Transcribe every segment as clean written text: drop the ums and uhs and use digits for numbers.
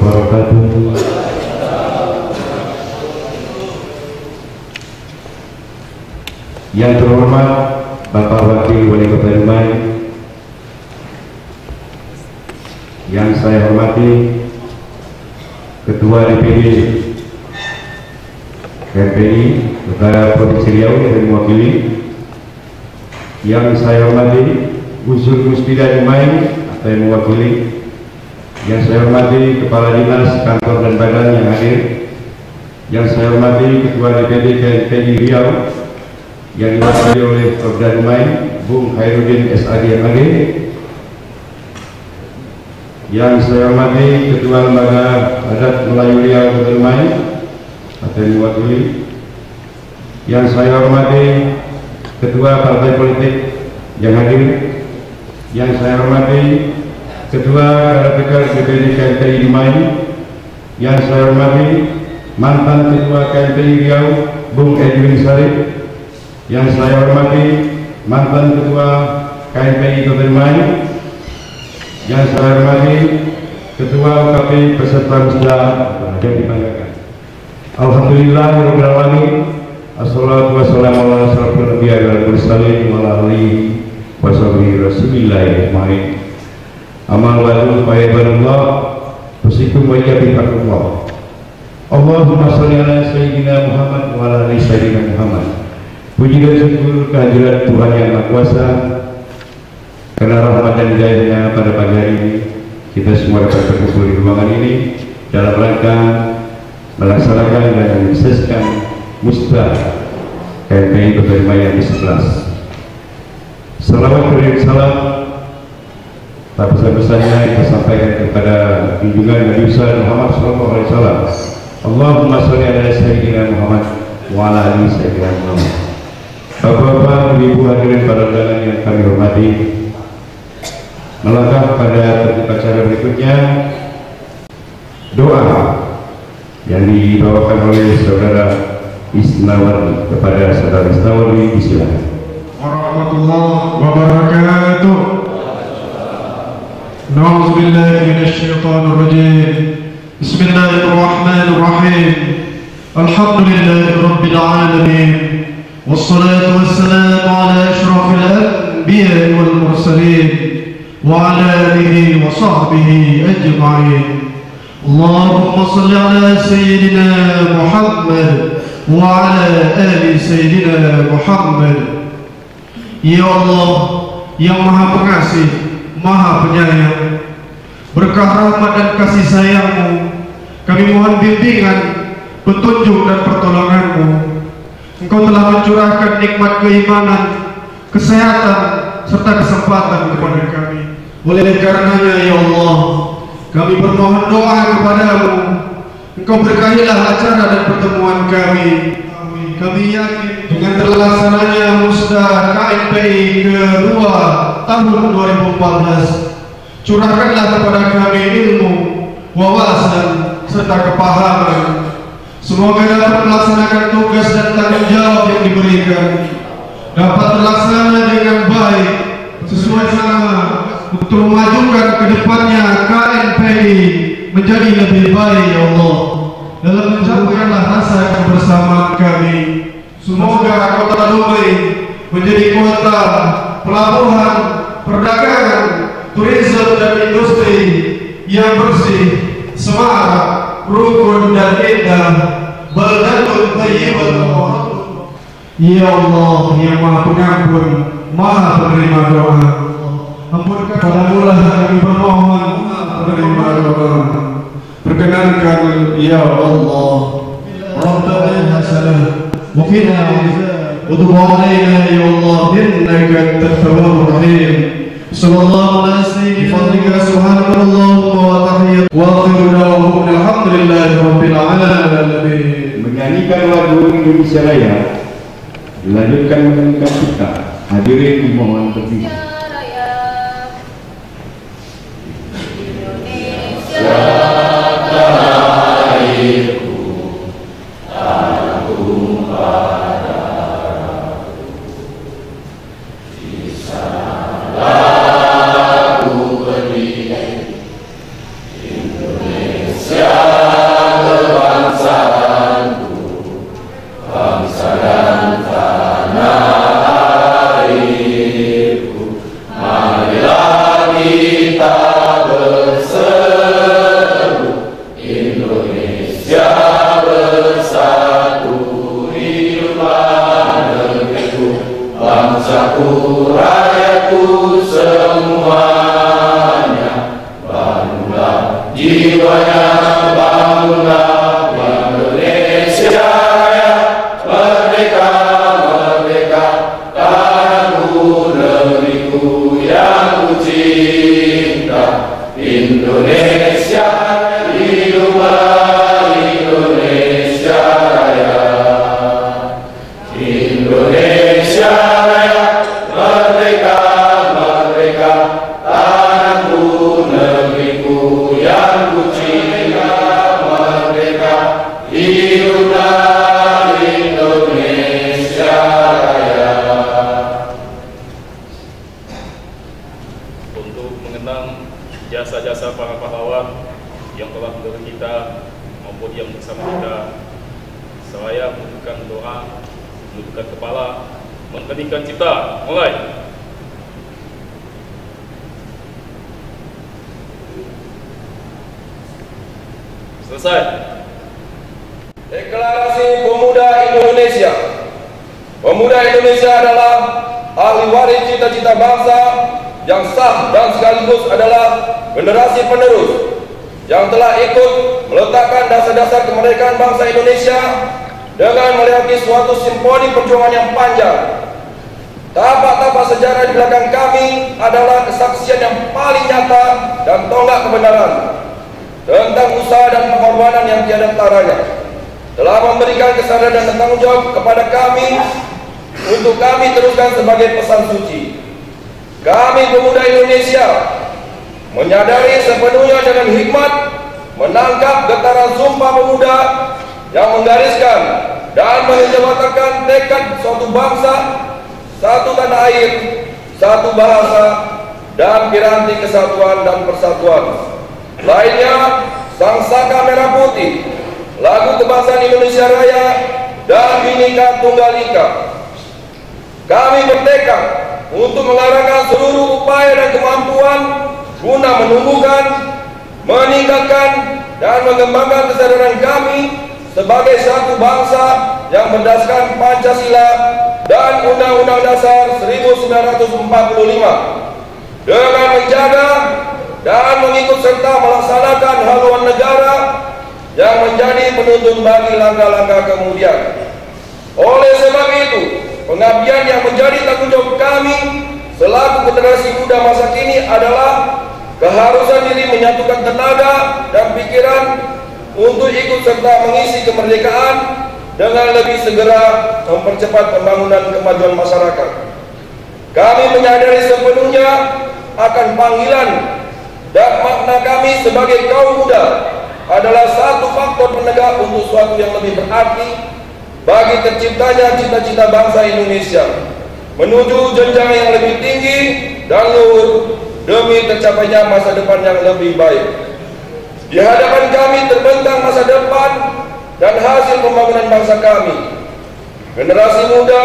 wabarakatuh. Yang terhormat Bapak Wakil Wali Kota Dumai, yang saya hormati Ketua DPD KMPI Negara Provinsi Riau yang mewakili, yang saya hormati Unsur Muspida Dumai atau yang mewakili, yang saya hormati Kepala Dinas Kantor dan Badan yang hadir, yang saya hormati Ketua DPD KMPI Riau yang diwakili oleh Kopda Dumai Bung Khairuddin SAD, yang saya hormati Ketua Lembaga Adat Melayu Riau Kota Dumai atau yang mewakili, yang saya hormati Ketua Partai Politik yang hadir, yang saya hormati Ketua KPK DPD KMPI Dumai, yang saya hormati mantan Ketua KMPI Riau Bung Edwin Sarif, yang saya hormati mantan Ketua KMPI Kota Dumai, yang saya hormati Ketua UKP peserta musda yang dibanggakan. Alhamdulillah assalatu wassalamu ala asyrafil anbiya'i wal mursalin wa ala alihi wa sahbihi Bismillahirrahmanirrahim. Amal wa'alul fa'idhanullah Wasikum wa iyyabillakullah. Allahumma sholli ala Sayyidina Muhammad wa ala ali Sayyidina Muhammad. Puji dan syukur kehadirat Tuhan Yang Maha Kuasa, karena rahmat dan hidayahnya pada pagi hari ini kita semua dapat berkumpul di ruangan ini dalam rangka melaksanakan dan menyukseskan musda KMPI Kota Dumai yang ke-11. Salawat dan salam tak besar-besarnya kita sampaikan kepada junjungan Nabi Muhammad SAW. Allahumma sholli ala Sayyidina Muhammad wa ala ali Sayyidina Muhammad. Bapak-bapak, ibu hadirin para undangan yang kami hormati, melangkah pada acara berikutnya, doa yang dibawakan oleh saudara Isnawardi kepada saudara Isnawardi. Bismillah. Warahmatullahi wabarakatuh. Na'udzubillahi minasyaitonir rajim. Bismillahirrahmanirrahim. Alhamdulillahi rabbil alamin. Wassalatu wassalamu ala asyrafil anbiya'i wal mursalin wa ala alihi wa sahbihi ajma'in. Allahumma salli ala Sayyidina Muhammad wa ala ali Sayyidina Muhammad. Ya Allah yang Maha Pengasih, Maha Penyayang, berkah rahmat dan kasih sayang-Mu, kami mohon bimbingan, petunjuk dan pertolongan-Mu. Engkau telah mencurahkan nikmat keimanan, kesehatan, serta kesempatan kepada kami. Oleh karenanya ya Allah, kami bermohon doa kepadamu. Engkau berkahilah acara dan pertemuan kami. Kami yakin dengan terlaksananya musda KMPI ke-2 tahun 2014, curahkanlah kepada kami ilmu, wawasan, serta kepahaman. Semoga dapat melaksanakan tugas dan tanggung jawab yang diberikan dapat terlaksana dengan baik sesuai nama untuk memajukan ke depannya KMPI menjadi lebih baik ya Allah, dalam mencapailah rasa kebersamaan kami. Semoga Kota Dumai menjadi kota pelabuhan, perdagangan, turisme dan industri yang bersih, semarak, rukun dan indah, baldatun thayyibun. Ya Allah yang Maha Pengampun, Maha Penerima doa, ampunkan padamulah kami bermohon, penerima doa. Perkenankan ya Allah, Rabbana hasanah wa qina adzaban, wa tub 'alaina ya Allah innaka antat tawwabur rahim. Sallallahu alaihi wasallam fadlika subhanallah wa tahiyyat wa akhiru da'wahu alhamdulillahi rabbil alamin. Menyanyikan lagu Indonesia Raya dilanjutkan menyanyikan kita. Hadirin dimohon berdiri. Indonesia semuanya, bangunlah jiwanya, bangunlah Indonesia Raya, merdeka, merdeka, tanahku, negeriku yang ku cinta. Indonesia, hiduplah Indonesia Raya. Indonesia Raya, merdeka, merdeka, tanahku, negeriku yang ku cinta. Merdeka, hiduplah Indonesia Raya. Untuk mengenang jasa-jasa para pahlawan yang telah mendorong kita maupun yang bersama kita, saya menunjukkan doa, menundukkan kepala, mengheningkan cipta. Mulai. Selesai. Deklarasi Pemuda Indonesia. Pemuda Indonesia adalah ahli waris cita-cita bangsa yang sah dan sekaligus adalah generasi penerus yang telah ikut meletakkan dasar-dasar kemerdekaan bangsa Indonesia dengan melewati suatu simfoni perjuangan yang panjang. Tapak-tapak sejarah di belakang kami adalah kesaksian yang paling nyata dan tonggak kebenaran tentang usaha dan pengorbanan yang tiada taranya, telah memberikan kesadaran dan tanggung jawab kepada kami untuk kami teruskan sebagai pesan suci. Kami pemuda Indonesia menyadari sepenuhnya dengan hikmat menangkap getaran Sumpah Pemuda yang menggariskan dan menjembatkan tekad suatu bangsa, satu tanah air, satu bahasa, dan piranti kesatuan dan persatuan. Lainnya, Sang Saka Merah Putih, lagu kebangsaan Indonesia Raya, dan Bhinneka Tunggal Ika. Kami bertekad untuk mengarahkan seluruh upaya dan kemampuan guna menumbuhkan, meningkatkan, dan mengembangkan kesadaran kami sebagai satu bangsa yang berdasarkan Pancasila dan Undang-Undang Dasar 1945 dengan menjaga dan mengikut serta melaksanakan haluan negara yang menjadi penuntun bagi langkah-langkah kemudian. Oleh sebab itu, pengabdian yang menjadi tanggung jawab kami selaku generasi muda masa kini adalah keharusan diri menyatukan tenaga dan pikiran untuk ikut serta mengisi kemerdekaan dengan lebih segera mempercepat pembangunan kemajuan masyarakat. Kami menyadari sepenuhnya akan panggilan dan makna kami sebagai kaum muda adalah satu faktor penegak untuk suatu yang lebih berarti bagi terciptanya cita-cita bangsa Indonesia menuju jenjang yang lebih tinggi dan luhur demi tercapainya masa depan yang lebih baik. Di hadapan kami terbentang masa depan dan hasil pembangunan bangsa kami. Generasi muda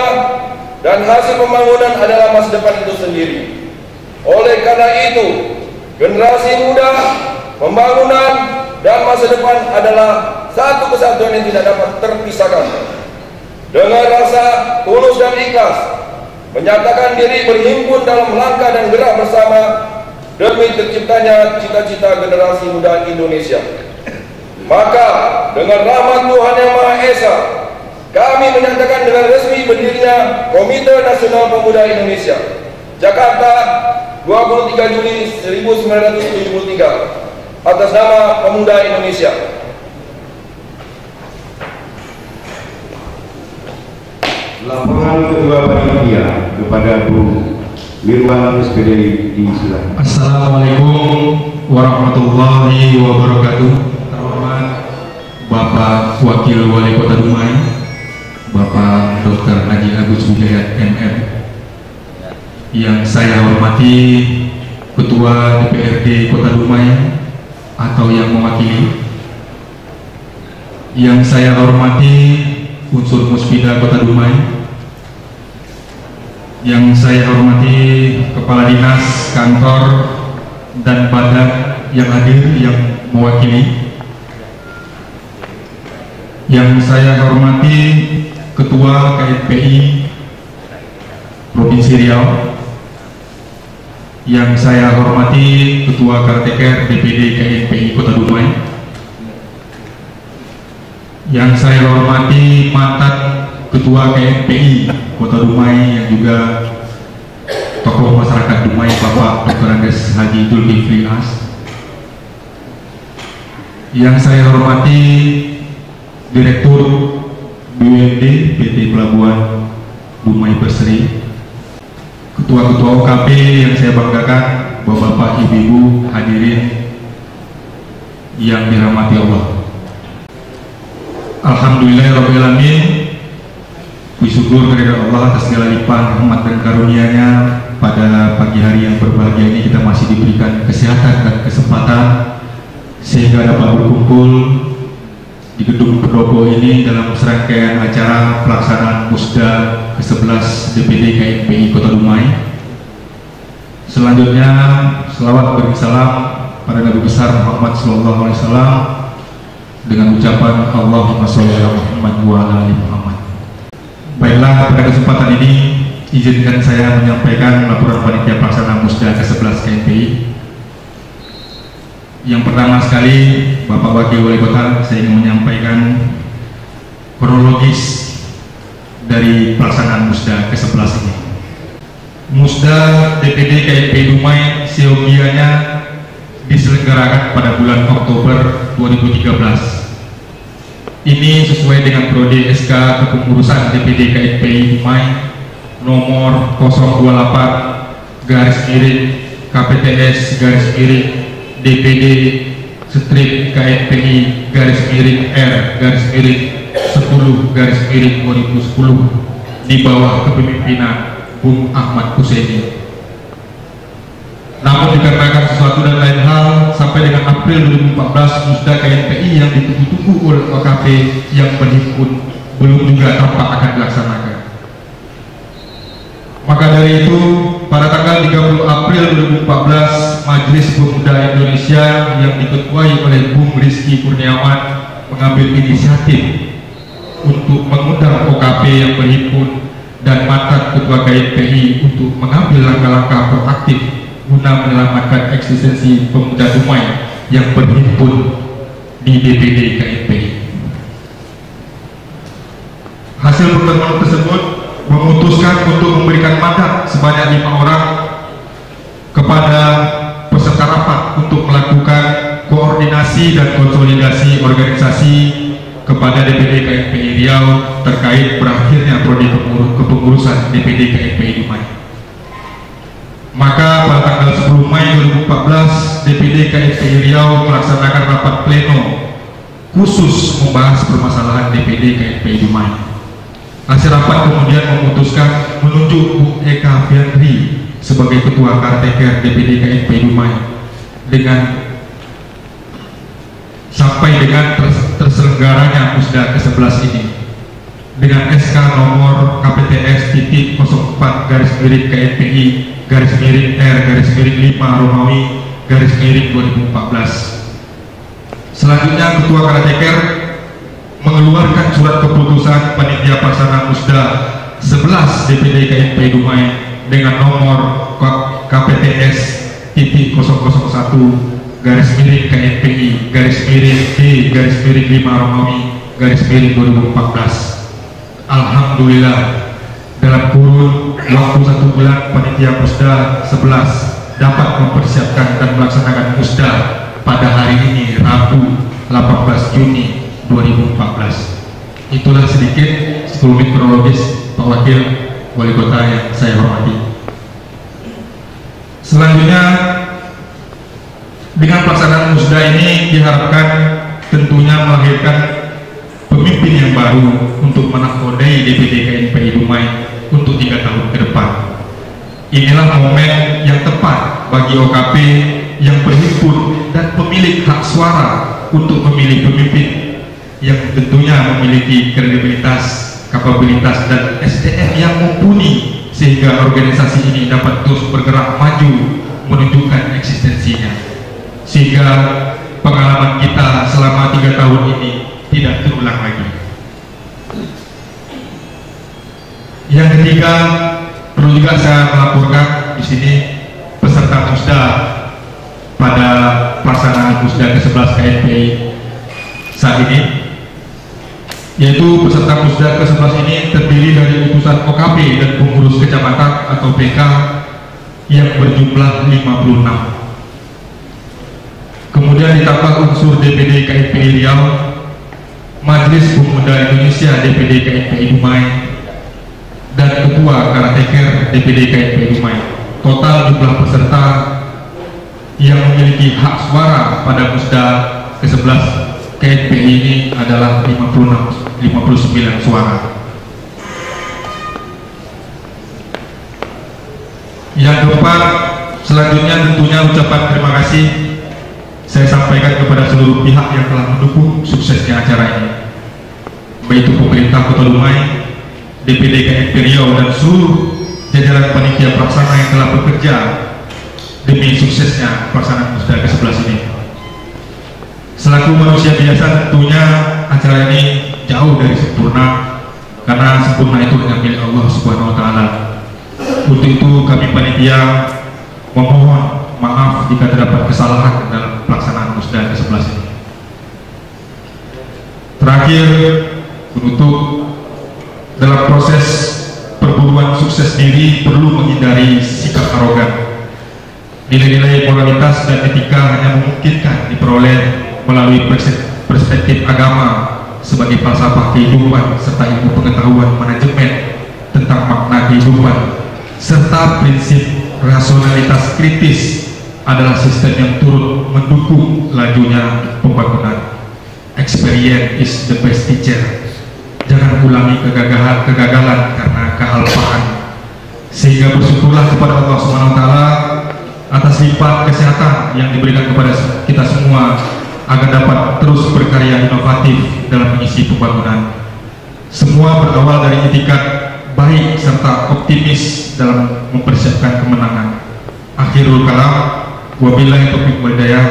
dan hasil pembangunan adalah masa depan itu sendiri. Oleh karena itu, generasi muda, pembangunan, dan masa depan adalah satu kesatuan yang tidak dapat terpisahkan. Dengan rasa tulus dan ikhlas, menyatakan diri berhimpun dalam langkah dan gerak bersama demi terciptanya cita-cita generasi muda Indonesia. Maka dengan rahmat Tuhan Yang Maha Esa, kami menyatakan dengan resmi berdirinya Komite Nasional Pemuda Indonesia, Jakarta, 23 Juli 1973, atas nama Pemuda Indonesia. Laporan Ketua Panitia kepada Bu Mirwan SPD disilakan. Assalamualaikum warahmatullahi wabarakatuh. Terhormat Bapak Wakil Wali Kota Dumai, Bapak Dr. Haji Agus Hidayat MM, yang saya hormati Ketua DPRD Kota Dumai atau yang mewakili, yang saya hormati unsur Muspida Kota Dumai, yang saya hormati Kepala Dinas, Kantor, dan badan yang hadir yang mewakili, yang saya hormati Ketua KSPI Provinsi Riau, yang saya hormati Ketua Karteker DPD KNPI Kota Dumai, yang saya hormati mantan Ketua KNPI Kota Dumai yang juga tokoh masyarakat Dumai Bapak Dr. Andes Haji Zulkifli As, yang saya hormati Direktur BUMD PT Pelabuhan Dumai Berseri, ketua-ketua OKP yang saya banggakan, bapak-bapak, ibu-ibu, hadirin yang dirahmati Allah. Alhamdulillahirrahmanirrahim. Puji syukur kepada Allah atas segala limpahan rahmat dan karunia-Nya. Pada pagi hari yang berbahagia ini kita masih diberikan kesehatan dan kesempatan sehingga dapat berkumpul di gedung pendopo ini dalam serangkaian acara pelaksanaan Musda ke-11 DPD KNPI Kota Dumai. Selanjutnya selawat bersalam pada Nabi besar Muhammad SAW dengan ucapan Allahumma sholli ala Muhammad wa ala ali Muhammad. Baiklah, pada kesempatan ini izinkan saya menyampaikan laporan panitia pelaksana Musda ke-11 KNPI. Yang pertama sekali, Bapak Wakil Wali Kota, saya ingin menyampaikan kronologis dari pelaksanaan Musda ke-11 ini. Musda DPD KNPI Dumai seyogianya diselenggarakan pada bulan Oktober 2013. Ini sesuai dengan Prodi SK Kepengurusan DPD KNPI Dumai nomor 028 garis miring KPTS garis miring DPD strip KNPI garis miring R garis miring 10 garis miring 2010 di bawah kepemimpinan Bung Ahmad Husaini. Namun dikarenakan sesuatu dan lain hal, sampai dengan April 2014 Musda KNPI yang ditunggu-tunggu oleh OKP yang berhimpun belum juga tampak akan dilaksanakan. Maka dari itu, pada tanggal 30 April 2014, Majelis Pemuda Indonesia yang diketuai oleh Bung Rizky Kurniawan mengambil inisiatif untuk mengundang OKP yang berhimpun dan mantan Ketua KNPI untuk mengambil langkah-langkah proaktif guna menyelamatkan eksistensi pemuda Dumai yang berhimpun di DPD KNPI. Hasil pertemuan tersebut memutuskan untuk memberikan mandat sebanyak 5 orang kepada peserta rapat untuk melakukan koordinasi dan konsolidasi organisasi kepada DPD KNPI Riau terkait berakhirnya prodi kepengurusan DPD KNPI Dumai. Maka pada tanggal 10 Mei 2014 DPD KNPI Riau melaksanakan rapat pleno khusus membahas permasalahan DPD KNPI Dumai. Hasil rapat kemudian memutuskan menunjuk Bung Eka Fiandri sebagai Ketua Karteker DPD KNPI Dumai dengan sampai dengan terselenggaranya Musda ke-11 ini dengan SK nomor KPTS titik 04 garis miring KNPI garis miring R garis miring 5 Romawi garis miring 2014. Selanjutnya Ketua Karteker mengeluarkan surat keputusan panitia pelaksana Musda 11 DPD KNPI Dumai dengan nomor KPTS titik 001 garis miring KNPI garis miring D garis miring 5 Romawi garis miring 2014. Alhamdulillah, dalam kurun waktu 1 bulan panitia Musda 11 dapat mempersiapkan dan melaksanakan Musda pada hari ini Rabu 18 Juni 2014. Itulah sedikit sekelumit kronologis Pak Wakil Wali Kota yang saya hormati. Selanjutnya, dengan pelaksanaan Musda ini diharapkan tentunya melahirkan pemimpin yang baru untuk menakodai DPD KNPI Dumai untuk 3 tahun ke depan. Inilah momen yang tepat bagi OKP yang berhimpun dan pemilik hak suara untuk memilih pemimpin yang tentunya memiliki kredibilitas, kapabilitas, dan SDM yang mumpuni sehingga organisasi ini dapat terus bergerak maju menunjukkan eksistensinya, sehingga pengalaman kita selama 3 tahun ini tidak terulang lagi. Yang ketiga, perlu juga saya melaporkan di sini peserta musda pada pelaksanaan musda ke-11 KNPI saat ini, yaitu peserta musda ke-11 ini terdiri dari utusan OKP dan pengurus kecamatan atau PK yang berjumlah 56. Kemudian ditambah unsur DPD KNPI Riau, Majelis Pemuda Indonesia DPD KNPI Dumai, dan Ketua Karateker DPD KNPI Dumai. Total jumlah peserta yang memiliki hak suara pada musda ke-11 KNPI ini adalah 59 suara. Yang keempat, selanjutnya tentunya ucapan terima kasih saya sampaikan kepada seluruh pihak yang telah mendukung suksesnya acara ini, baik itu pemerintah Kota Dumai, DPD KNPI Riau, dan seluruh jajaran panitia pelaksana yang telah bekerja demi suksesnya pelaksanaan musda ke-11 ini. Selaku manusia biasa, tentunya acara ini jauh dari sempurna, karena sempurna itu hanya milik Allah Subhanahu wa Ta'ala. Untuk itu kami panitia memohon maaf jika terdapat kesalahan dalam pelaksanaan musda ke-11 ini. Terakhir, menutup, dalam proses perburuan sukses diri perlu menghindari sikap arogan. Nilai-nilai moralitas dan etika hanya memungkinkan diperoleh melalui perspektif agama sebagai falsafah kehidupan serta ilmu pengetahuan manajemen tentang makna kehidupan, serta prinsip rasionalitas kritis adalah sistem yang turut mendukung lajunya pembangunan. Experience is the best teacher. Jangan ulangi kegagalan karena kealpaan. Sehingga bersyukurlah kepada Allah Subhanahu wa Ta'ala atas lipat kesehatan yang diberikan kepada kita semua agar dapat terus berkarya inovatif dalam mengisi pembangunan. Semua berawal dari itikat baik serta optimis dalam mempersiapkan kemenangan. Akhirul kalam, wabillahi taufiq wal hidayah.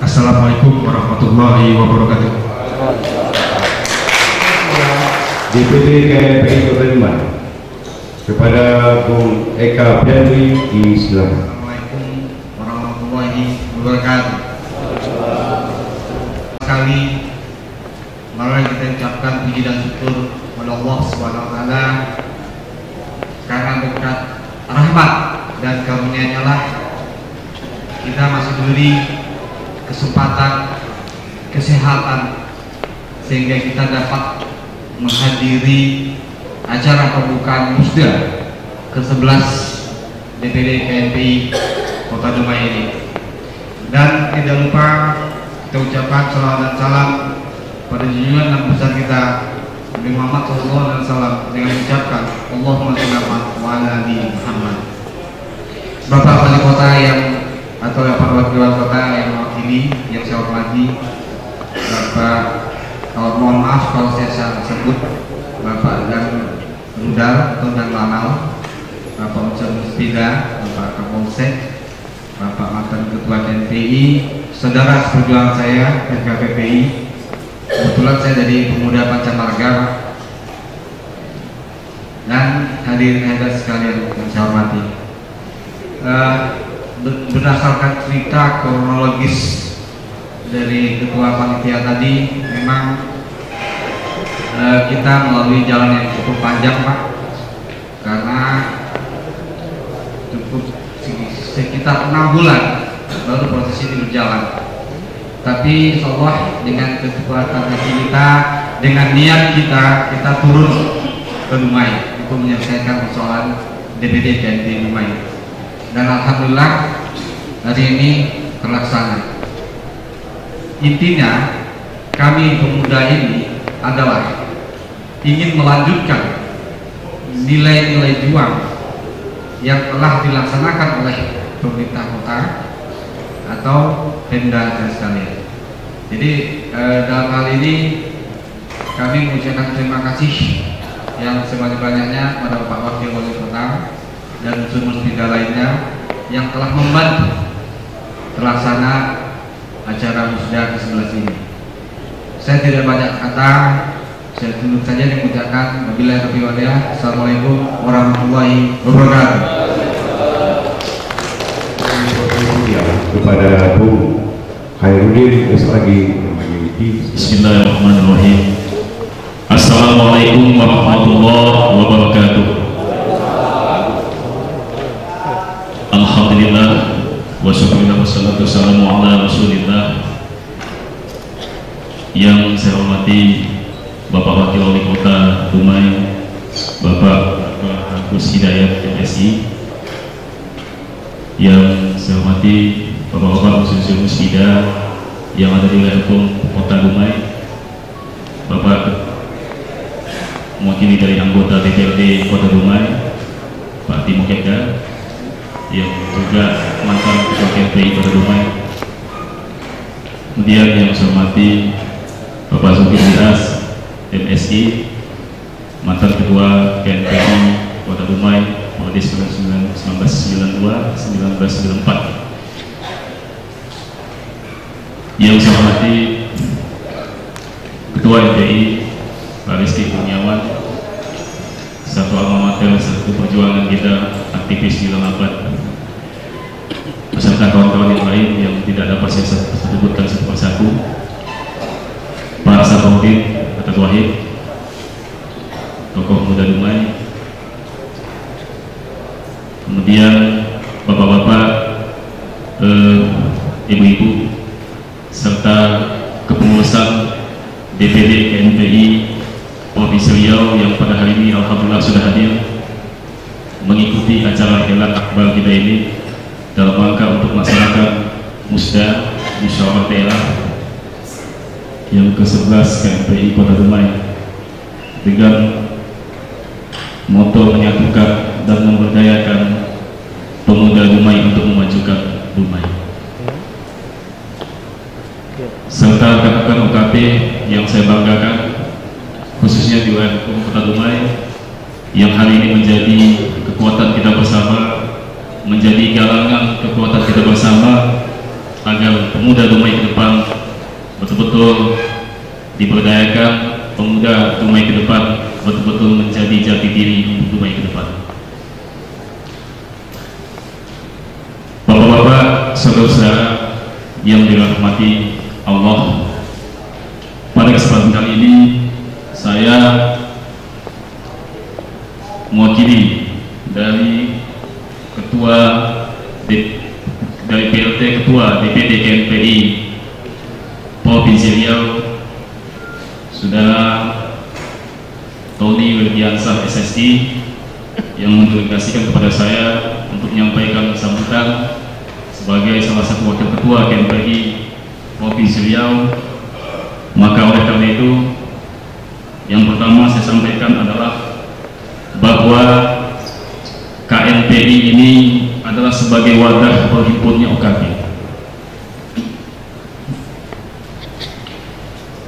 Assalamualaikum warahmatullahi wabarakatuh. DPD KNPI Kota Dumai kepada Bung Eka Bianri Islam. Assalamualaikum warahmatullahi wabarakatuh. Sekali mari kita ucapkan puji dan syukur kepada Allah Subhanahu wa Ta'ala karena berkat rahmat dan karunia-Nya lah kita masih diberi kesempatan, kesehatan, sehingga kita dapat menghadiri acara pembukaan musda ke-11 DPD KNPI Kota Dumai ini. Dan tidak lupa kita ucapkan salawat dan salam pada junjungan Nabi besar kita Nabi Muhammad SAW dengan mengucapkan Allahumma shalli wa ala ali Muhammad. Bapak Wali Kota yang atau Bapak Wakil Wali Kota yang mewakili, yang saya hormati, Bapak, mohon maaf kalau saya salah sebut Bapak dan Rudal atau dan Lanal, Bapak Unsur Muspida, Bapak Kapolsek, Bapak mantan Ketua KNPI, saudara seperjuangan saya KPPI. Kebetulan saya dari Pemuda Pancamarga dan hadirin sekalian yang saya hormati. Berdasarkan cerita kronologis dari Ketua Panitia tadi, memang kita melalui jalan yang cukup panjang, Pak, karena cukup sekitar 6 bulan baru proses ini berjalan. Tapi insyaallah dengan kekuatan hati kita, dengan niat kita turun ke Dumai untuk menyelesaikan persoalan DPD KNPI Dumai. Dan alhamdulillah hari ini terlaksana. Intinya kami pemuda ini adalah ingin melanjutkan nilai-nilai juang yang telah dilaksanakan oleh pemerintah kota atau Pemda dan sekalian. Jadi dalam hal ini kami mengucapkan terima kasih yang sebanyak-banyaknya pada Pak Wakil Wali Kota dan unsur muspida lainnya yang telah membantu terlaksana acara musda ke-11 ini. Saya tidak banyak kata, saya tutup saja dengan mengucapkan wabillahi taufiq wal hidayah. Assalamualaikum warahmatullahi wabarakatuh. kepada Bung Khairuddin SAGI. Bismillahirrahmanirrahim. Assalamualaikum warahmatullahi wabarakatuh. Alhamdulillah wa syukurillah wassalatu wassalamu ala rasulillah. Yang saya hormati Bapak Wakil Wali Kota Dumai, Bapak Agus Hidayat MSI. Yang saya hormati Bapak-bapak Muslim Muslidah yang ada di wilayah hukum Kota Dumai, Bapak mewakili dari anggota DPRD Kota Dumai, Pak Timo Kepda, yang juga mantan Ketua KPI Kota Dumai. Kemudian yang saya hormati Bapak Zulkifli Hasan MSI, mantan Ketua KPI Kota Dumai pada 1992-1994. Yang saya hormati Ketua MPI Pak Rizky Kurniawan, satu alma mater, satu perjuangan kita, aktivis di Lamabat, beserta kawan-kawan yang lain yang tidak dapat saya sebutkan satu persatu, Pak Sabaudin, Ketua Wahid, tokoh muda Dumai, kemudian bapak-bapak, ibu-ibu, serta kepengurusan DPD KNPI Provinsi Riau yang pada hari ini alhamdulillah sudah hadir mengikuti acara Hilal Akbar kita ini dalam rangka untuk melaksanakan musda musyawarah daerah yang ke-11 KNPI Kota Dumai dengan moto menyatukan dan memberdayakan pemuda Dumai untuk memajukan Dumai, serta rekan-rekan UKP yang saya banggakan, khususnya di wilayah hukum Kota Dumai yang hari ini menjadi kekuatan kita bersama, menjadi galangan kekuatan kita bersama agar pemuda Dumai ke depan betul-betul diberdayakan, pemuda Dumai ke depan betul-betul menjadi jati diri untuk Dumai ke depan. Bapak-bapak, saudara-saudara yang dirahmati Allah, pada kesempatan kali ini saya mewakili dari PLT Ketua DPD KNPI Provinsi Riau, Saudara Tony Wildiansah SSI, yang mendelegasikan kepada saya untuk menyampaikan sambutan sebagai salah satu wakil ketua KNPI Provinsi Riau. Maka oleh karena itu, yang pertama saya sampaikan adalah bahwa KNPI ini adalah sebagai wadah berhimpunnya UKP.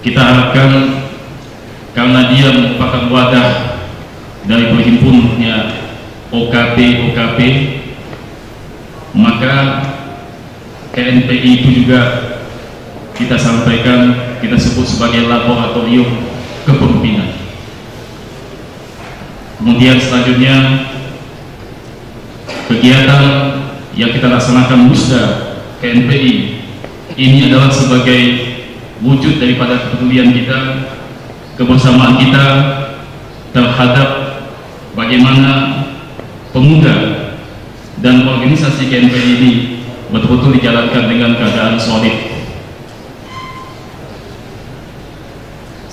Kita harapkan karena dia merupakan wadah dari berhimpunnya OKP, maka KNPI itu juga kita sampaikan, kita sebut sebagai laboratorium kepemimpinan. Kemudian selanjutnya, kegiatan yang kita laksanakan musda KNPI ini adalah sebagai wujud daripada kepedulian kita, kebersamaan kita terhadap bagaimana pemuda dan organisasi KNPI ini betul-betul dijalankan dengan keadaan solid.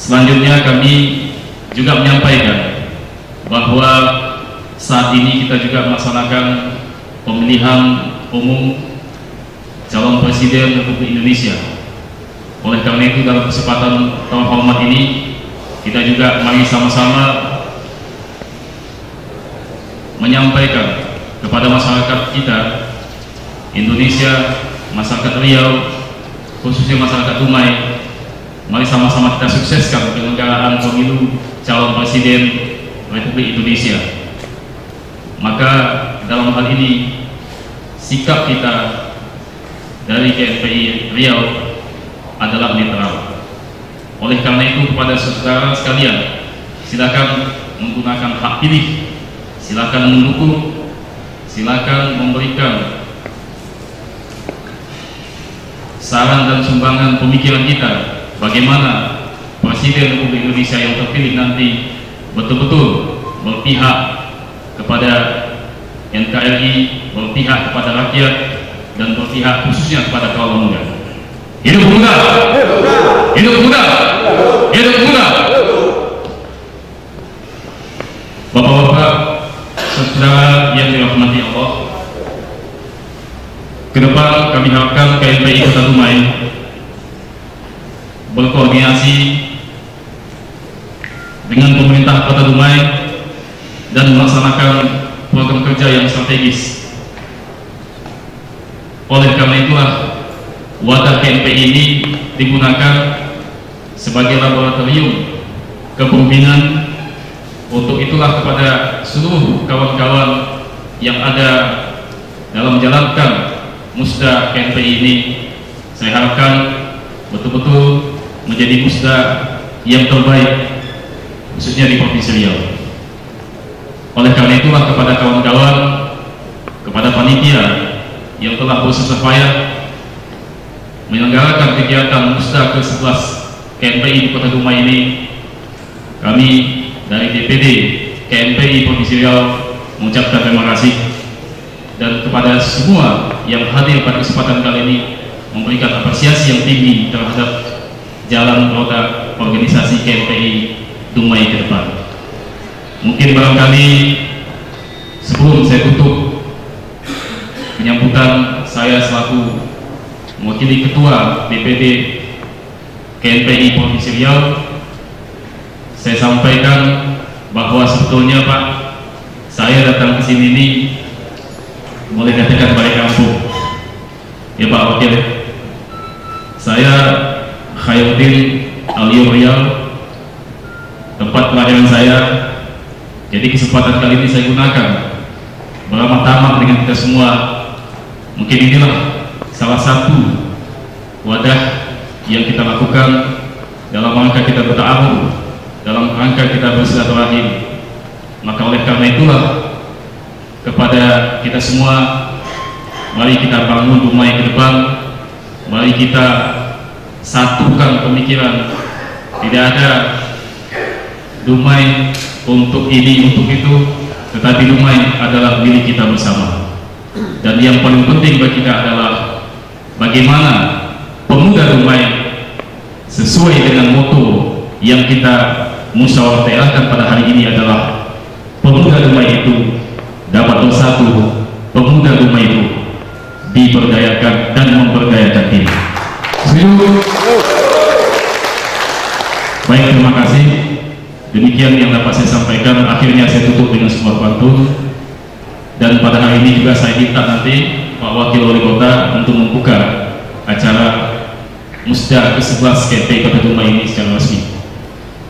Selanjutnya kami juga menyampaikan bahwa saat ini kita juga melaksanakan pemilihan umum calon presiden Republik Indonesia. Oleh karena itu, dalam kesempatan terhormat ini kita juga mari sama-sama menyampaikan kepada masyarakat kita Indonesia, masyarakat Riau, khususnya masyarakat Dumai, mari sama-sama kita sukseskan penyelenggaraan pemilu calon presiden Republik Indonesia. Maka dalam hal ini sikap kita dari KNPI Riau adalah netral. Oleh karena itu, kepada saudara sekalian, silakan menggunakan hak pilih, silakan mendukung, silakan memberikan saran dan sumbangan pemikiran kita bagaimana Presiden Republik Indonesia yang terpilih nanti betul-betul berpihak kepada NKRI, berpihak kepada rakyat, dan berpihak khususnya kepada kaum muda. Hidup muda! Hidup muda! Hidup muda! Bapak-bapak, saudara yang dirahmati Allah, ke depan kami harapkan KNPI Kota Dumai berkoordinasi dengan pemerintah Kota Dumai dan melaksanakan program kerja yang strategis. Oleh karena itulah wadah KNPI ini digunakan sebagai laboratorium kepemimpinan. Untuk itulah kepada seluruh kawan-kawan yang ada dalam menjalankan musda KNPI ini, saya harapkan betul-betul menjadi musda yang terbaik, khususnya di Provinsi Riau. Oleh karena itulah kepada kawan-kawan, kepada panitia yang telah bersusah payah menyelenggarakan kegiatan musda ke-11 KNPI di Kota Dumai ini, kami dari DPD KNPI Provinsi Riau mengucapkan terima kasih, dan kepada semua yang hadir pada kesempatan kali ini memberikan apresiasi yang tinggi terhadap jalan roda organisasi KNPI Dumai ke depan. Mungkin barangkali sebelum saya tutup penyambutan saya selaku mewakili Ketua DPD KNPI Provinsi Riau, saya sampaikan bahwa sebetulnya Pak, saya datang ke sini ini boleh katakan balik kampung. Ya Pak Wakil, saya Khairuddin Alio Riau, tempat kelahiran saya. Jadi kesempatan kali ini saya gunakan beramah tamah dengan kita semua. Mungkin inilah salah satu wadah yang kita lakukan dalam rangka kita bertaaruf, dalam rangka kita bersilaturahim. Maka oleh karena itulah kepada kita semua, mari kita bangun Dumai ke depan, mari kita satukan pemikiran. Tidak ada Dumai untuk ini, untuk itu, tetapi Dumai adalah milik kita bersama. Dan yang paling penting bagi kita adalah bagaimana pemuda Dumai sesuai dengan moto yang kita musyawarahkan pada hari ini adalah pemuda Dumai itu dapat bersatu, pemuda Dumai itu diberdayakan dan memberdayakan diri. Baik, terima kasih. Demikian yang dapat saya sampaikan. Akhirnya saya tutup dengan sebuah pantun. Dan pada hari ini juga saya minta nanti Pak Wakil Wali Kota untuk membuka acara musda ke-11 KNPI Kota Dumai ini secara resmi.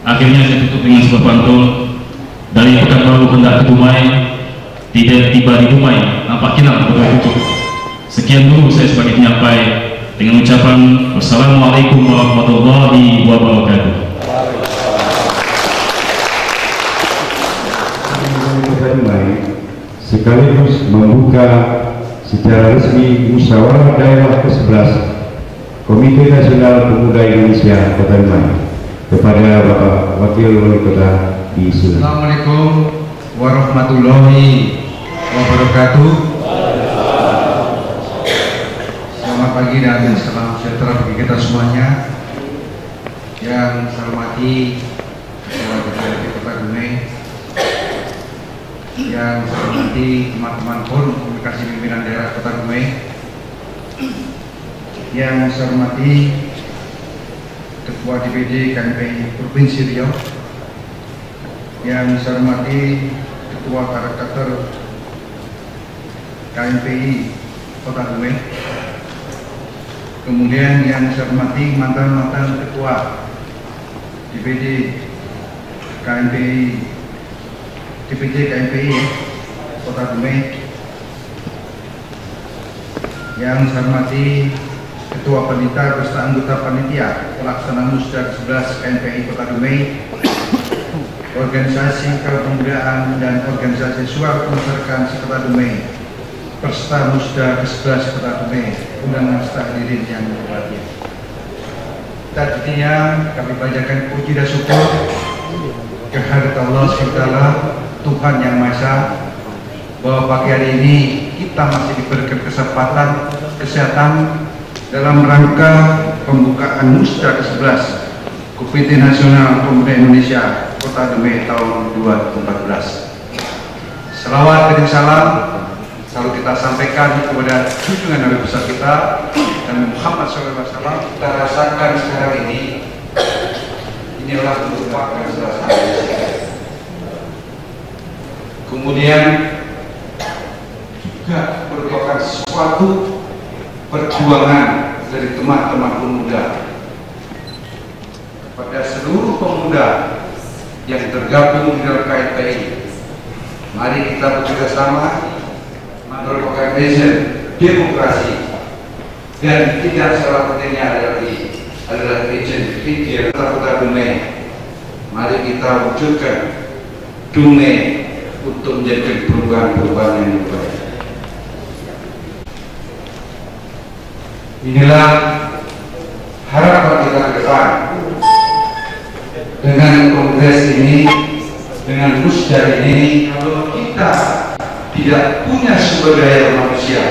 Akhirnya saya tutup dengan sebuah pantun. Dari Pekanbaru hendak ke Dumai, tidak tiba di Dumai, nampak kilang betul tutup. Sekian dulu saya sebagai penyampai dengan ucapan wassalamualaikum warahmatullahi wabarakatuh. Sekaligus membuka secara resmi musyawarah daerah ke-11 Komite Nasional Pemuda Indonesia Kota Dumai. Kepada Bapak Wakil Wali Kota diisi. Assalamualaikum warahmatullahi wabarakatuh. Selamat pagi dan salam sejahtera bagi kita semuanya. Yang saya hormati Ketua DPRD Kota Dumai, yang saya hormati teman-teman Forum Komunikasi Pimpinan Daerah Kota Dumai, yang saya hormati Ketua DPD KNPI Provinsi Riau, yang saya hormati Ketua Karakter KNPI Kota Dumai, kemudian yang saya hormati mantan-mantan Ketua DPD KNPI Kota Dumai, yang saya hormati Ketua Panitia beserta anggota panitia pelaksana musda ke-11 KNPI Kota Dumai, organisasi kepemudaan dan organisasi suara pemasyarakat Kota Dumai, Peserta Musda ke-11 Kota Dumai, undangan serta hadirin yang berbahagia. Tadinya kami panjatkan puji dan syukur kehadirat Allah SWT, Tuhan Yang Maha Esa, bahwa pagi hari ini kita masih diberikan kesempatan kesehatan dalam rangka pembukaan Musda ke-11 Komite Nasional Pemuda Indonesia Kota Dumai tahun 2014. Selawat dan salam selalu kita sampaikan kepada junjungan Nabi besar kita dan Muhammad SAW. Kita rasakan sekarang inilah merupakan salah satu. Kemudian juga merupakan suatu perjuangan dari teman-teman pemuda pada seluruh pemuda yang tergabung di dalam KNPI. Mari kita bekerja sama merupakan vision demokrasi, dan tidak salah pentingnya adalah vision fikir Kota Dumai. Mari kita wujudkan Dumai untuk menjadi perubahan-perubahan yang lebih baik. Inilah harapan kita ke depan. Dengan kongres ini, dengan musda ini, kalau kita tidak punya sumber daya manusia,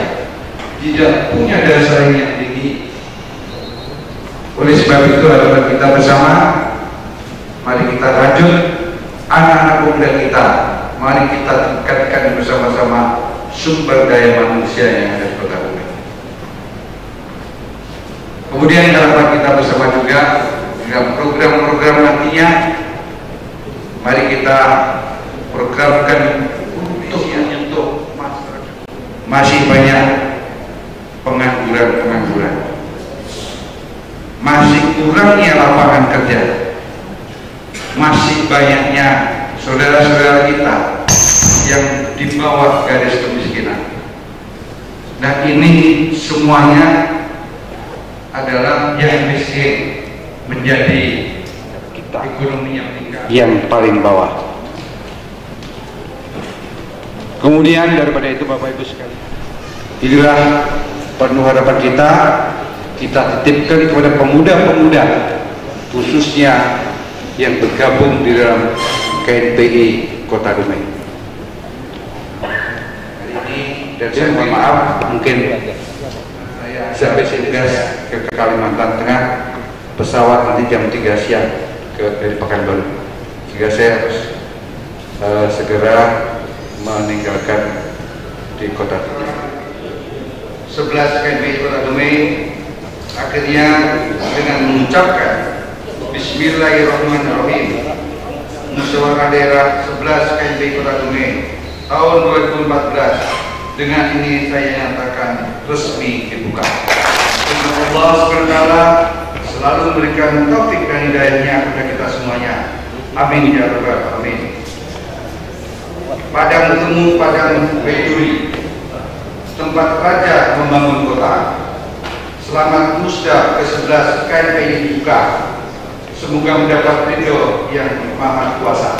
tidak punya daya saing yang tinggi, oleh sebab itu adalah kita bersama, mari kita rajut anak-anak pemuda kita, mari kita tingkatkan bersama-sama sumber daya manusia yang ada di Kota Dumai. Kemudian harapan kita bersama juga dalam program-program nantinya, mari kita programkan untuk masih banyak pengangguran, masih kurangnya lapangan kerja, masih banyaknya saudara-saudara kita yang di bawah garis kemiskinan. Dan ini semuanya adalah yang miskin menjadi kita ekonomi yang paling bawah. Kemudian daripada itu Bapak Ibu sekalian, inilah penuh harapan kita titipkan kepada pemuda-pemuda khususnya yang bergabung di dalam KNPI Kota Dumai. Hari ini, dan saya mohon maaf, mungkin sampai sini ke Kalimantan Tengah, pesawat nanti jam 3 siang dari Pekanbaru, sehingga saya harus segera meninggalkan di Kota Dumai. 11 KNPI Kota Dumai akhirnya dengan mengucapkan Bismillahirrahmanirrahim, musyawarah daerah 11 KNPI Kota Dumai tahun 2014 dengan ini saya nyatakan resmi dibuka. Semoga Allah SWT selalu memberikan taufik dan hidayahnya kepada kita semuanya. Amin ya rabbal alamin. Padang temu padang berduri, tempat raja membangun kota. Selamat Musda ke-11 KNPI dibuka. Semoga mendapat ridho yang maha kuasa.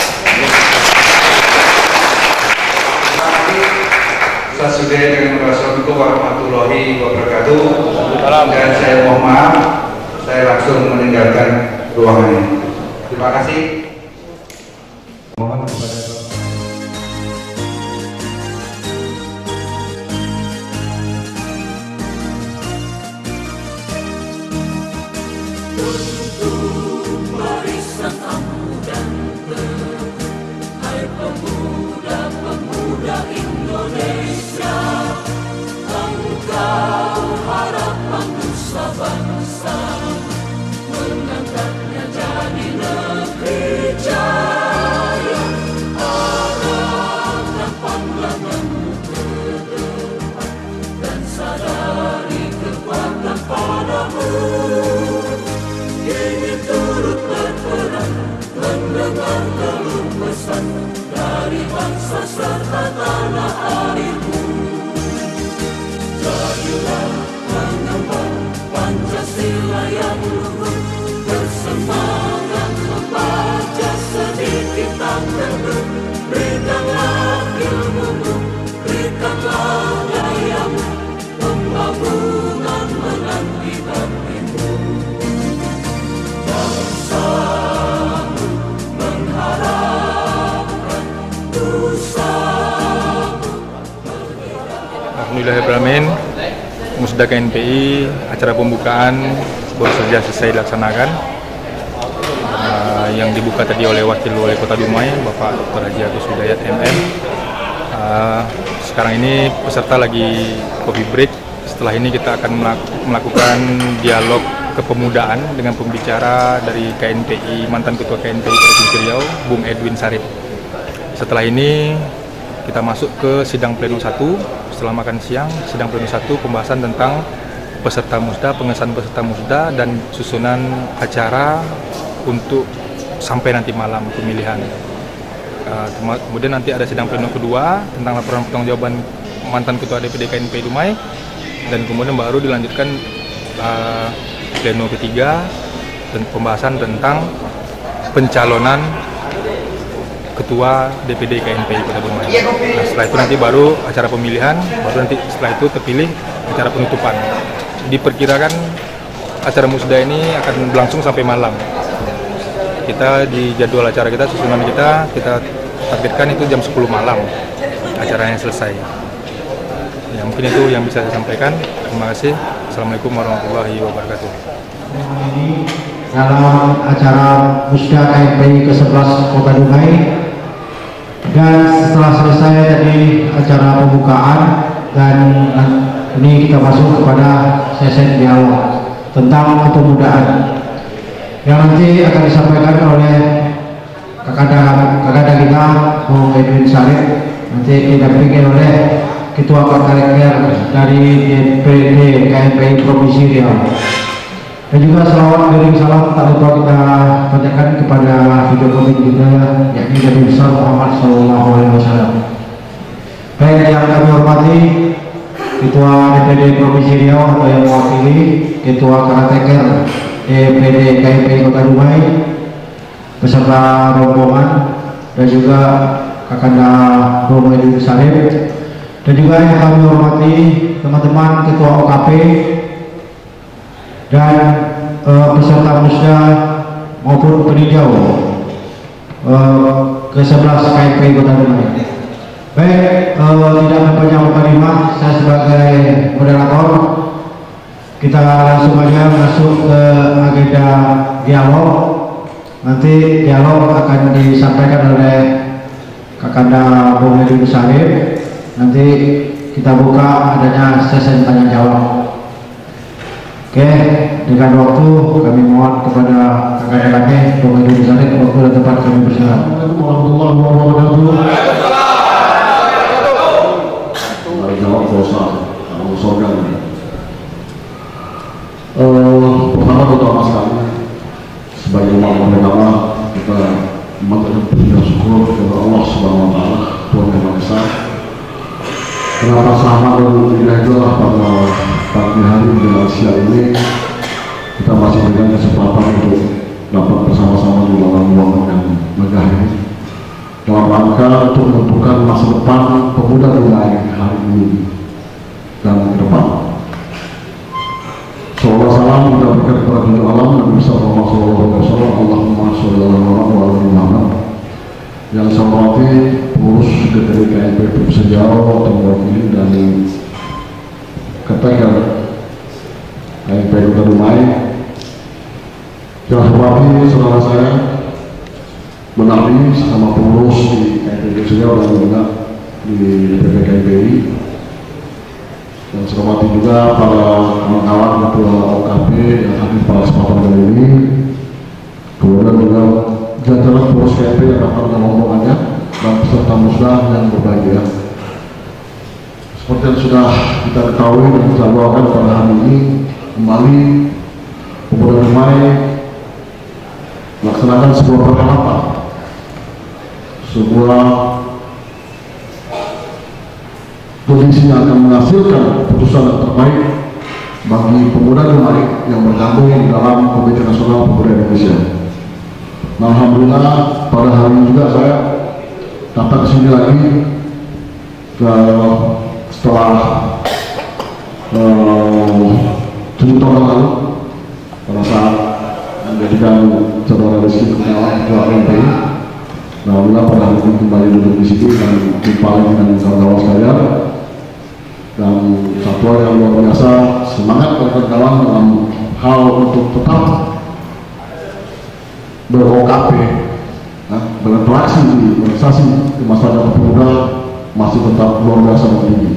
Saya sudah dengan Assalamualaikum warahmatullahi wabarakatuh. Dan saya mohon maaf, saya langsung meninggalkan ruangan ini. Terima kasih. Mohon kepada pemuda Indonesia, engkau harapan nusa bangsa, mengangkatnya jadi negeri Alhamdulillahirrahmanirrahim. Musda KNPI, acara pembukaan baru saja selesai dilaksanakan, yang dibuka tadi oleh Wakil Wali Kota Dumai, Bapak Dr. Haji Agus Hidayat MM. Sekarang ini peserta lagi coffee break. Setelah ini kita akan melakukan dialog kepemudaan dengan pembicara dari KNPI, mantan Ketua KNPI Provinsi Riau, Bung Edwin Sarip. Setelah ini kita masuk ke sidang pleno 1. Setelah makan siang, sidang pleno 1 pembahasan tentang peserta musda, pengesahan peserta musda dan susunan acara untuk sampai nanti malam pemilihan. Kemudian nanti ada sidang pleno kedua tentang laporan pertanggungjawaban mantan Ketua DPD KNPI Dumai, dan kemudian baru dilanjutkan pleno ketiga dan pembahasan tentang pencalonan Ketua DPD KNPI Kota Dumai. Nah, setelah itu nanti baru acara pemilihan, baru nanti setelah itu terpilih acara penutupan. Diperkirakan acara musda ini akan berlangsung sampai malam. Kita di jadwal acara kita, susunan kita targetkan itu jam 10 malam acaranya selesai. Ya, mungkin itu yang bisa saya sampaikan. Terima kasih. Assalamualaikum warahmatullahi wabarakatuh. Dalam acara musda KNPI ke-11 Kota Dumai, dan setelah selesai tadi acara pembukaan, dan ini kita masuk kepada sesi dialog tentang kepemudaan yang nanti akan disampaikan oleh kakada kita Bung Edwin Sarip, nanti didampingi oleh Ketua Karakter dari DPD KNPI Provinsi Riau. Dan juga selawat kirim salam tak lupa kita panjatkan kepada video komitmen kita, yakni Nabi besar Muhammad SAW. Baik, yang kami hormati Ketua DPD Provinsi Riau atau yang mewakili Ketua Karateker DPD KNPI Kota Dumai beserta rombongan, dan juga Kakanda Bung Edwin Sarip, dan juga yang kami hormati teman-teman Ketua OKP dan peserta musda maupun peninjau ke-11 KNPI Kota Dumai. Baik, tidak mempunyai mukadimah, saya sebagai moderator, kita langsung aja masuk ke agenda dialog. Nanti dialog akan disampaikan oleh Kakanda Bung Edwin Sarip. Nanti kita buka adanya sesi tanya jawab. Oke, dengan waktu kami mohon kepada kakak kami Bung Edwin Sarip, waktu dan tempat kami bersilakan. Assalamualaikum warahmatullahi wabarakatuh. Jawab dosa, pertama sekali sebagai umat beragama kita mengucapkan syukur kepada Allah Subhanahu Wa Taala, Tuhan yang Maha Esa. Kenapa selamat dan tidak pada pagi hari dan siang ini kita masih diberikan kesempatan untuk dapat bersama-sama di dalam ruangan yang megah ini dalam rangka untuk menentukan masa depan pemuda Dumai hari ini dan ke depan. Sallallahu salam kita berikan kepada Junjungan Alam Nabi Sallallahu Alaihi Wasallam. Allahumma sholli ala Muhammad. Yang saya hormati pengurus DPD KNPI Provinsi Riau atau mewakili dari Keteker KNPI Kota Dumai. Yang saya hormati saudara saya Menardi sama pengurus di KNPI Provinsi Riau dan juga di DPD KNPI. Dan saya hormati juga para kawan-kawan ketua OKP yang hadir pada kesempatan kali ini. Kemudian juga jajaran pengurus KNPI yang dapat dengan rombongannya dan peserta musda yang berbahagia. Seperti yang sudah kita ketahui dan kita bawakan pada hari ini, kembali pemuda Dumai melaksanakan sebuah perhelatan, sebuah kondisi yang akan menghasilkan putusan yang terbaik bagi pemuda Dumai yang bergabung di dalam Komite Nasional Pemuda Indonesia. Nah, alhamdulillah pada hari ini juga saya datang ke sini lagi setelah 7 tahun lalu pada saat menjadikan saudara Rizky Kurniawan ketua KNPI. Nah, alhamdulillah pada hari ini kembali duduk di sini dan jumpa lagi dengan kawan-kawan sekalian. dan satu hal yang luar biasa, semangat kawan-kawan dalam hal untuk tetap ber-OKP, berinteraksi di organisasi di masyarakat pemuda masih tetap luar biasa dan tinggi.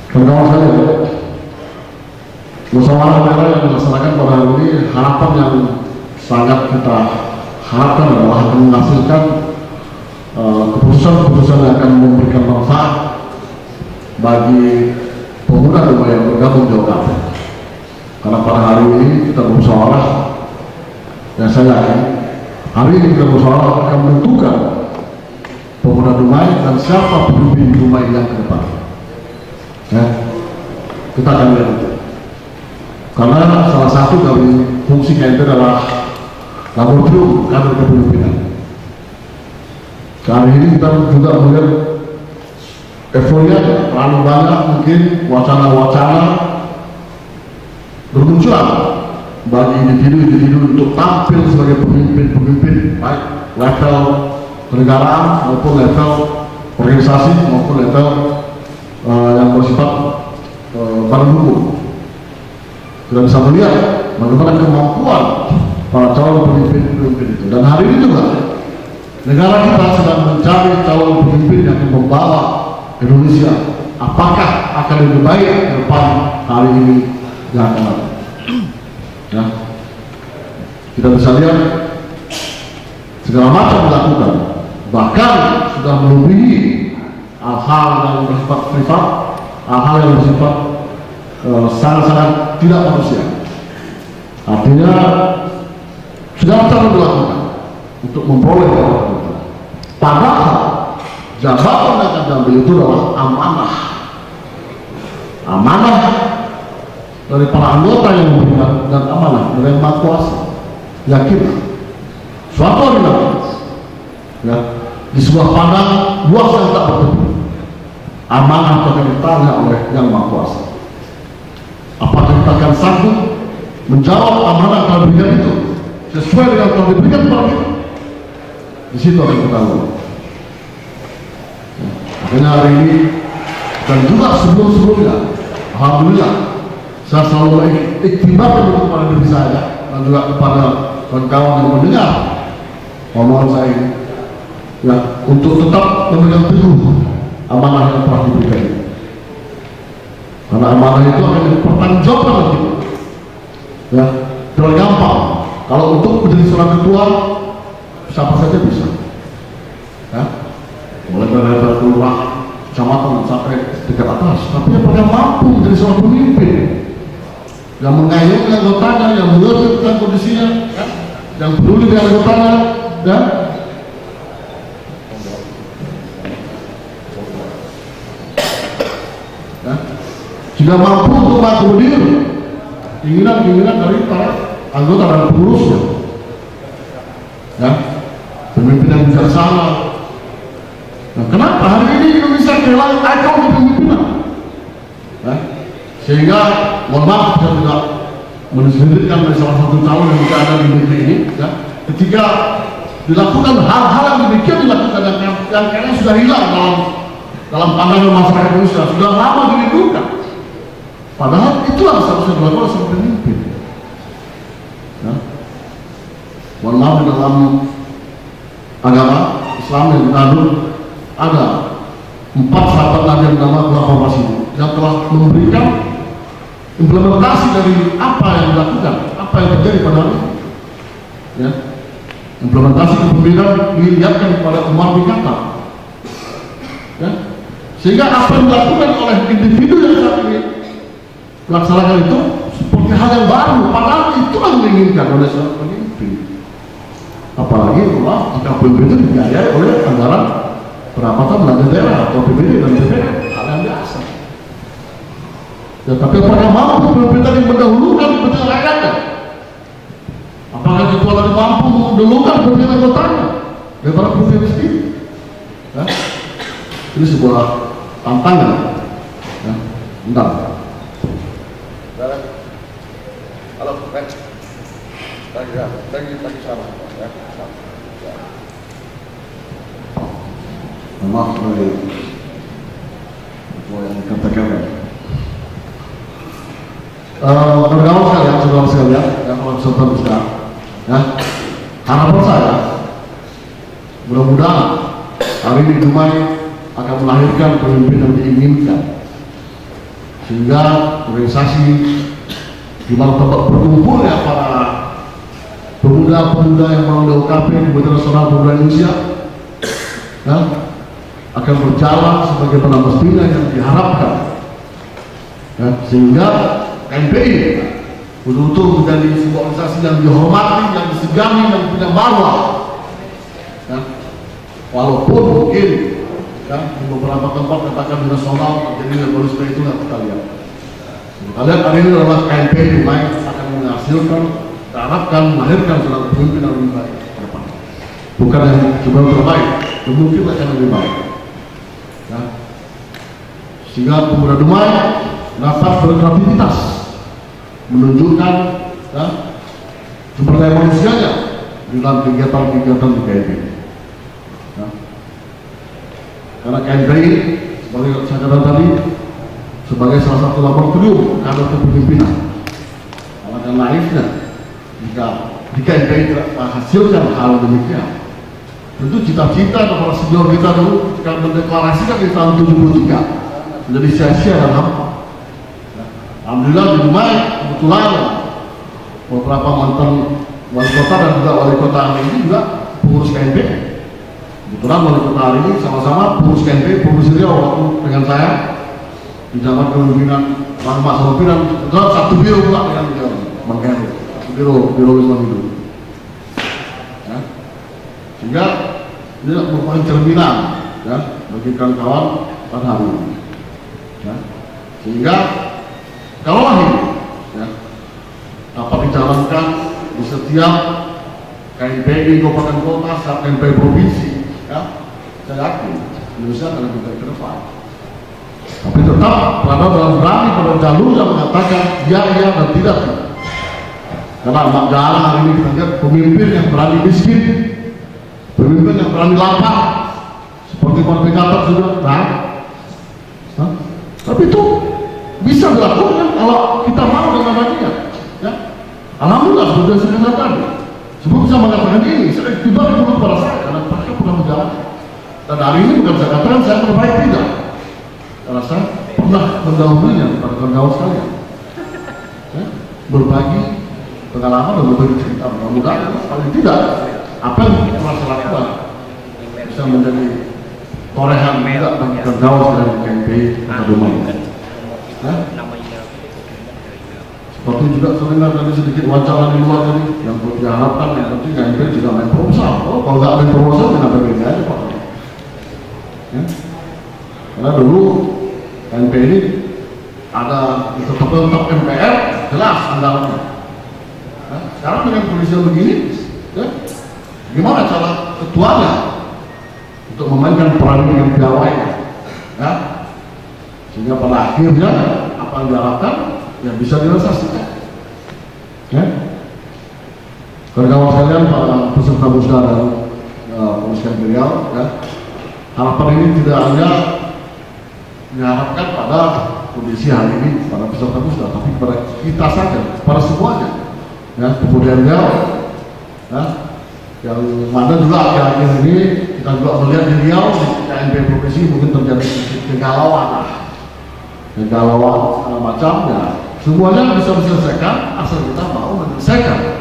Kawan-kawan saya, musyawarah daerah yang dilaksanakan pada hari ini, harapan yang sangat kita harapkan adalah akan menghasilkan keputusan-keputusan yang akan memberikan manfaat bagi pemuda yang bergabung di OKP. Karena pada hari ini kita bermusyawarah, dan saya yakin hari ini kita bermusyawarah akan menentukan pemuda Dumai dan siapa pemimpin Dumai yang ke depan. Ya, kita akan lihat itu. Karena salah satu dari fungsi KNP adalah laboratorium kader kepemimpinan. Kali ini kita juga melihat euforia, terlalu banyak mungkin wacana-wacana bermunculan bagi individu-individu untuk tampil sebagai pemimpin-pemimpin baik level kenegaraan maupun level organisasi maupun level yang bersifat badan hukum. Kita bisa melihat bagaimana kemampuan para calon pemimpin-pemimpin itu. Dan hari ini juga negara kita sedang mencari calon pemimpin yang membawa Indonesia. Apakah akan lebih baik ke depan hari ini yang akan datang? Ya, kita bisa lihat segala macam dilakukan, bahkan sudah melebihi hal-hal yang bersifat privat, hal-hal yang bersifat sangat-sangat tidak manusia. Artinya segala cara dilakukan untuk memperoleh jabatan. Padahal jabatan yang akan diambil itu adalah amanah. Amanah dari para anggota yang memberikan dan amanah dari Yang Maha Kuasa. Yakinlah suatu hari nanti, ya, di sebuah padang luas yang tak bertepi, amanah akan ditanya oleh Yang Maha Kuasa. Apakah kita akan sanggup menjawab amanah yang telah diberikan itu sesuai dengan yang telah diberikan kepada kita? Di situ akan kita lakukan. Makanya hari ini dan juga sebelum-sebelumnya, alhamdulillah, saya selalu iktibar kepada diri saya dan juga kepada kawan-kawan yang mendengar omongan saya ini, ya, untuk tetap memegang teguh amanah yang telah diberikan ini. Karena amanah itu akan dipertanggungjawabkan nanti. Ya, tidak gampang. Kalau untuk menjadi seorang ketua, siapa saja bisa. Ya, mulai dari level kelurahan, kecamatan sampai dekat atas. Tapi apakah mampu menjadi seorang pemimpin yang mengayomi anggotanya, yang mengerti tentang kondisinya, ya, yang peduli dengan anggotanya, ya. Ya, sudah mampu untuk mengakomodir keinginan-keinginan dari para anggota dan pengurusnya. Ya, pemimpin yang bijaksana. Nah, kenapa hari ini Indonesia kehilangan ikon kepemimpinan? Ya, sehingga mohon maaf saya tidak mendiskrediitkan dari salah satu calon yang juga ada di negeri ini, ya, ketika dilakukan hal-hal yang demikian dilakukan yang kayaknya sudah hilang dalam pandangan masyarakat Indonesia, sudah lama dirindukan. Padahal itulah seharusnya dilakukan oleh seorang pemimpin. Ya, mohon maaf, di dalam agama Islam yang kita ada 4 sahabat Nabi yang bernama Khulafaur Rasyidin yang telah memberikan implementasi dari apa yang dilakukan, apa yang terjadi pada hari ini. Ya, implementasi kepemimpinan dilihatkan kepada Umar bin Khattab. Ya, sehingga apa yang dilakukan oleh individu yang saat ini melaksanakan itu seperti hal yang baru, padahal itulah yang diinginkan oleh seorang pemimpin. Apalagi jika pemimpin itu dibiayai oleh anggaran pendapatan belanja daerah atau APBD dan BPN, hal yang biasa. Ya, tapi apakah mampu pemimpin tadi mendahulukan kepentingan rakyatnya? Apakah ketua tadi mampu mendahulukan kepentingan anggotanya daripada pemimpin miskin? Ya, ini sebuah tantangan. Ya, bentar. Halo, next. Lagi sama. Ya, maaf dari yang dikatakan. Bergaul sekalian, saudara sekalian, yang kalau peserta besar, ya, harapan saya, mudah-mudahan hari ini Dumai akan melahirkan pemimpin yang diinginkan, sehingga organisasi di mana tempat berkumpulnya para pemuda-pemuda yang melalui UKP Kebutuhan Nasional Pemuda Indonesia, ya, akan berjalan sebagaimana mestinya yang diharapkan, ya, sehingga KNPI betul-betul menjadi sebuah organisasi yang dihormati, yang disegani, yang punya marwah, ya. Walaupun mungkin, ya, di beberapa tempat katakan di nasional terjadi revolusi itu nggak kita lihat. Kita lihat hari ini adalah KNPI Dumai akan menghasilkan, diharapkan melahirkan seorang pemimpin yang lebih baik ke depan. Bukan yang cuma terbaik, mungkin akan lebih baik. Ya. Sehingga pemuda Dumai dapat berkreativitas, menunjukkan, ya, sumber daya manusianya dalam kegiatan-kegiatan di KNPI. Ya. Karena KNPI seperti saya katakan tadi sebagai salah satu laboratorium kader kepemimpinan. Alangkah naifnya jika di KNPI tidak menghasilkan hal demikian. Tentu cita-cita para senior kita dulu ketika mendeklarasikan di tahun 73 menjadi sia-sia dan hampa. Alhamdulillah di Dumai kebetulan beberapa mantan wali kota dan juga wali kota hari ini juga pengurus KNPI. Kebetulan wali kota hari ini sama-sama pengurus KNPI, pengurus Riau waktu dengan saya di zaman kepemimpinan Bang Mas Rofi dan kebetulan satu biro pula dengan Bang Heru, satu biro Wisma Hidup. Ya. Sehingga ini merupakan cerminan, ya, bagi kawan-kawan pada hari ini. Ya. Sehingga kalau ini, ya, dapat dijalankan di setiap KNPI kabupaten kota, setiap KNPI provinsi, ya, saya yakin Indonesia akan lebih baik ke depan. Tapi tetap berada dalam berani pada jalur yang mengatakan ya dan tidak. Karena mak jarang hari ini kita lihat pemimpin yang berani miskin, pemimpin yang berani lapar, seperti Partai Gatot sudah, nah, tapi itu bisa dilakukan kalau kita mau dengan baginya, ya. Alhamdulillah sudah saya katakan, sebelum bisa mengatakan ini, saya tiba dulu pada saya karena mereka pernah menjalankan. Dan hari ini bukan saya katakan saya terbaik, tidak, karena saya pernah mendahulunya pada kawan-kawan sekalian, ya, berbagi pengalaman dan berbagi cerita. Mudah-mudahan paling tidak apa yang kita merasa lakukan bisa menjadi torehan juga bagi kawan-kawan sekalian di KNPI Kota Dumai. Ya? Seperti juga sebenarnya tadi sedikit wacana di luar tadi yang perlu diharapkan, yang penting KNPI juga main proposal. Oh, kalau nggak main proposal kenapa beda aja Pak? Ya? Karena dulu KNPI ini ada tetap MPR jelas anggarannya. Ya? Sekarang dengan kondisi yang begini, ya? Gimana cara ketuanya untuk memainkan peran dengan pegawainya? Ya? Sehingga pada akhirnya apa yang diharapkan yang bisa direalisasikan. Ya, kawan-kawan sekalian, para peserta musda dan pengurus Riau, ya, harapan ini tidak hanya diharapkan pada kondisi hari ini pada peserta musda, tapi pada kita saja, pada semuanya. Ya, kemudian Riau, ya, yang mana juga akhir-akhir ini kita juga melihat di Riau di KNPI provinsi mungkin terjadi kegalauan. Kegalauan macamnya, semuanya bisa diselesaikan asal kita mau menyelesaikan.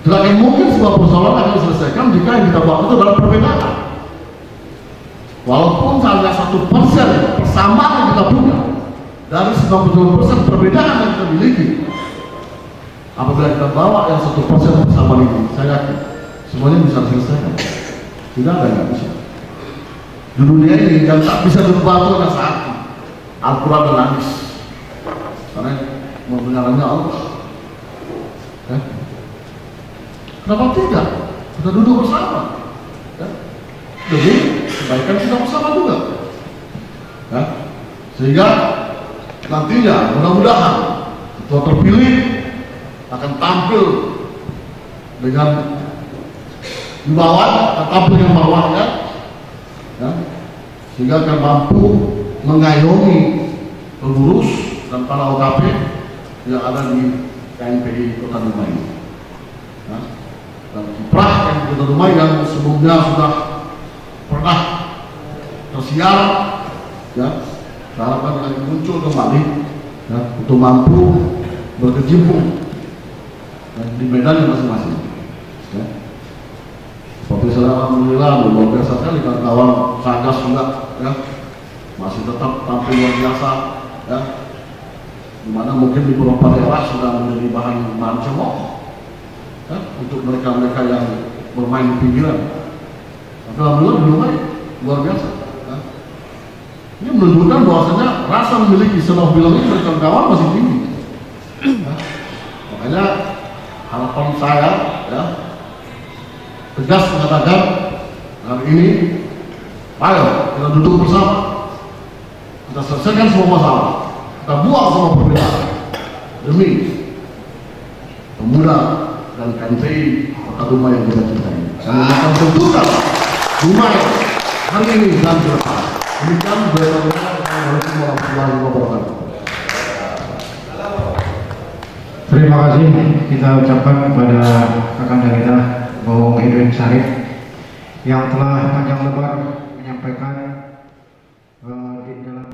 Tidak mungkin sebuah persoalan akan diselesaikan jika yang kita buat itu adalah perbedaan. Walaupun hanya 1% persamaan yang kita punya dari 90% perbedaan yang kita miliki, apabila kita bawa yang 1% persamaan ini, saya yakin semuanya bisa diselesaikan. Tidak ada yang bisa. Di dunia ini yang tak bisa dirubah itu adalah satu, Al-Quran dan hadis, karena membenarkannya Allah. Ya. Kenapa tidak? Kita duduk bersama, ya. Jadi kebaikan kita bersama juga, ya. Sehingga nantinya mudah-mudahan ketua terpilih akan tampil dengan imbauan, akan tampil dengan marwahnya, ya. Sehingga akan mampu mengayomi pengurus dan para OKP yang ada di KNPI Kota Dumai. Nah, dan kiprah KNPI Kota Dumai yang sebelumnya sudah pernah tersiar, ya, harapkan akan muncul kembali, ya, untuk mampu berkecimpung, ya, di medan yang masing-masing. Ya. Seperti saya alhamdulillah luar biasa sekali kawan-kawan Satgas juga, ya, masih tetap tampil luar biasa, ya, dimana mungkin di beberapa daerah sudah menjadi bahan cemooh, ya, untuk mereka-mereka yang bermain di pinggiran. Tapi alhamdulillah belum luar biasa. Ya. Ini menunjukkan bahwasanya rasa memiliki sebuah bilang ini dari kawan-kawan masih tinggi. Ya. Makanya harapan saya, ya, tegas mengatakan hari ini, ayo kita duduk bersama, kita selesaikan semua masalah, kita buang semua perbedaan demi pemuda dan KNPI Kota Dumai yang kita cintai. Karena akan tentukan Dumai hari ini dan ke depan. Demikian Assalamualaikum warahmatullahi wabarakatuh. Terima kasih kita ucapkan kepada kakanda kita Bung Edwin Syarif yang telah panjang lebar menyampaikan di dalam